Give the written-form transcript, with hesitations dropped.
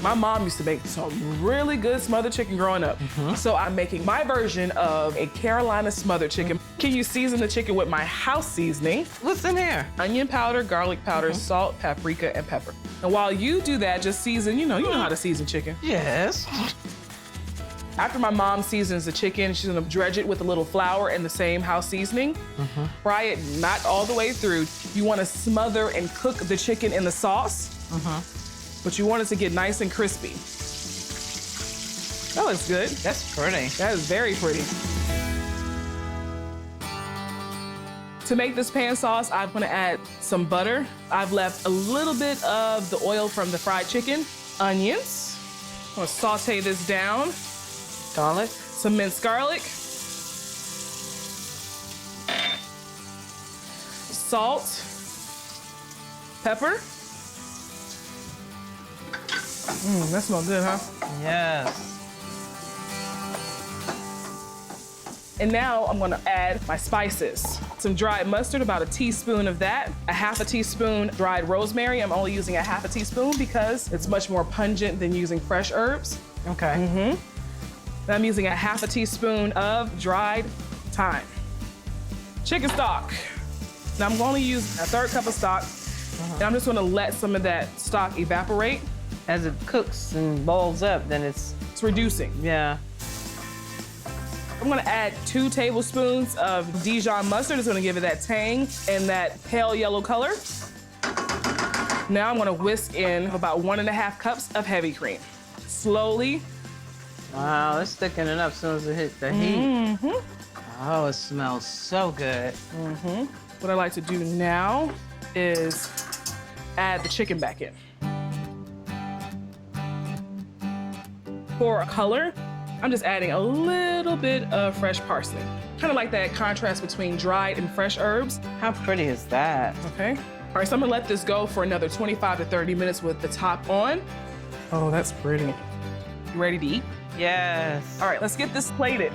My mom used to make some really good smothered chicken growing up. So I'm making my version of a Carolina Smothered Chicken. Can you season the chicken with my house seasoning? What's in here? Onion powder, garlic powder, salt, paprika, and pepper. And while you do that, just season, you know how to season chicken. Yes. After my mom seasons the chicken, she's gonna dredge it with a little flour and the same house seasoning. Fry it not all the way through. You wanna smother and cook the chicken in the sauce, but you want it to get nice and crispy. That looks good. That's pretty. That is very pretty. To make this pan sauce, I'm gonna add some butter. I've left a little bit of the oil from the fried chicken, onions. I'm gonna saute this down. Garlic. Some minced garlic. Salt. Pepper. That smells good, huh? Yes. And now I'm gonna add my spices. Some dried mustard, about a teaspoon of that. A half a teaspoon dried rosemary. I'm only using a half a teaspoon because it's much more pungent than using fresh herbs. Okay. Then I'm using a half a teaspoon of dried thyme. Chicken stock. Now I'm going to use a 1/3 cup of stock, and I'm just gonna let some of that stock evaporate. As it cooks and boils up, then it's reducing. Yeah. I'm gonna add 2 tablespoons of Dijon mustard. It's gonna give it that tang and that pale yellow color. Now I'm gonna whisk in about 1.5 cups of heavy cream. Slowly. Wow, it's thickening up as soon as it hits the heat. Oh, it smells so good. What I like to do now is add the chicken back in. For color, I'm just adding a little bit of fresh parsley. Kind of like that contrast between dried and fresh herbs. How pretty is that? Okay. All right, so I'm gonna let this go for another 25 to 30 minutes with the top on. Oh, that's pretty. You ready to eat? Yes. All right, let's get this plated.